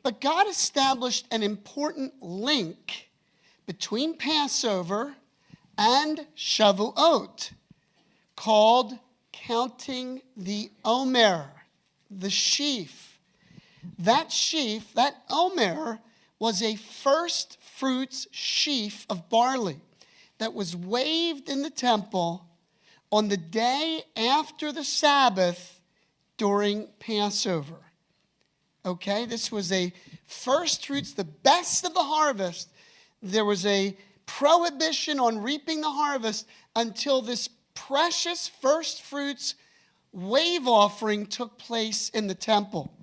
But God established an important link between Passover and Shavuot called counting the omer, the sheaf. That sheaf, that omer, was a first fruits sheaf of barley that was waved in the temple on the day after the Sabbath during Passover. Okay, this was a first fruits, the best of the harvest. There was a prohibition on reaping the harvest until this precious first fruits wave offering took place in the temple.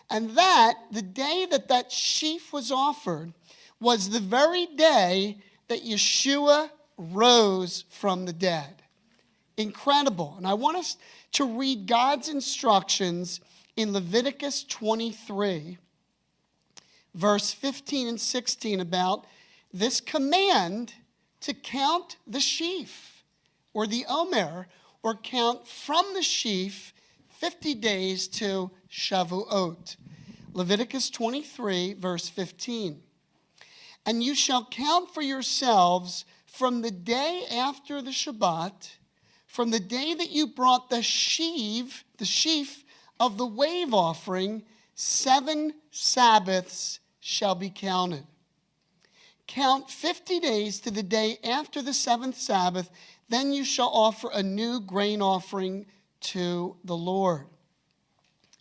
And that, the day that that sheaf was offered, was the very day that Yeshua rose from the dead. Incredible. And I want us to read God's instructions in Leviticus 23, verse 15 and 16, about this command to count the sheaf, or the omer, or count from the sheaf 50 days to Shavuot. Leviticus 23, verse 15. And you shall count for yourselves from the day after the Shabbat, from the day that you brought the sheaf of the wave offering, 7 Sabbaths shall be counted. Count 50 days to the day after the 7th Sabbath, then you shall offer a new grain offering to the Lord.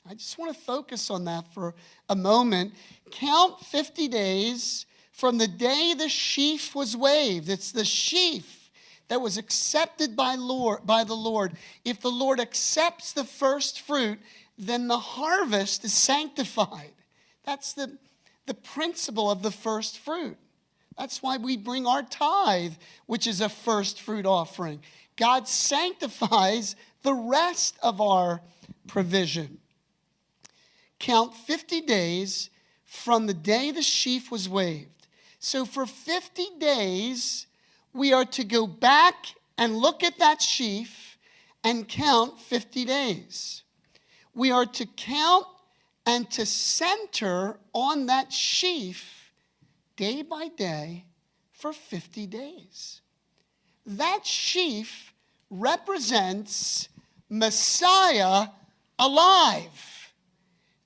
I just want to focus on that for a moment. Count 50 days from the day the sheaf was waved. It's the sheaf that was accepted by the Lord. If the Lord accepts the first fruit, then the harvest is sanctified. That's the principle of the first fruit. That's why we bring our tithe, which is a first fruit offering. God sanctifies the rest of our provision. Count 50 days from the day the sheaf was waved. So for 50 days, we are to go back and look at that sheaf and count 50 days. We are to count and to center on that sheaf day by day for 50 days. That sheaf represents Messiah alive.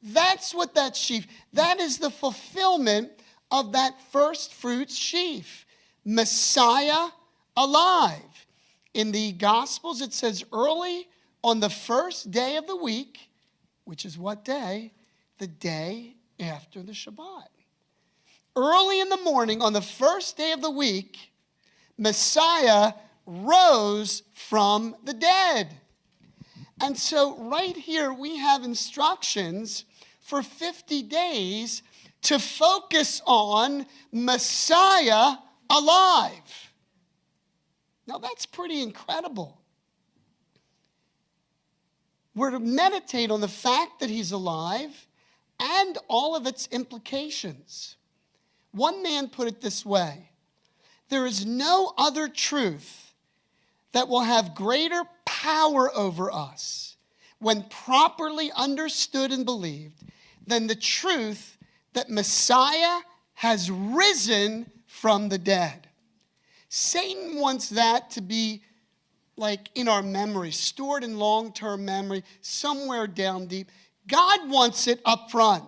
That's what that sheaf, that is the fulfillment of that first fruits sheaf. Messiah alive. In the Gospels, it says early on the first day of the week, which is what day? The day after the Shabbat. Early in the morning, on the first day of the week, Messiah rose from the dead. And so right here we have instructions for 50 days to focus on Messiah alive. Now that's pretty incredible. We're to meditate on the fact that he's alive and all of its implications. One man put it this way: there is no other truth that will have greater power over us when properly understood and believed than the truth that Messiah has risen from the dead. Satan wants that to be like in our memory, stored in long-term memory, somewhere down deep. God wants it up front.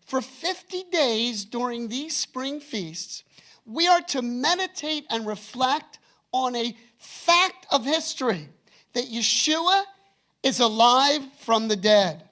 For 50 days during these spring feasts, we are to meditate and reflect on a fact of history, that Yeshua is alive from the dead.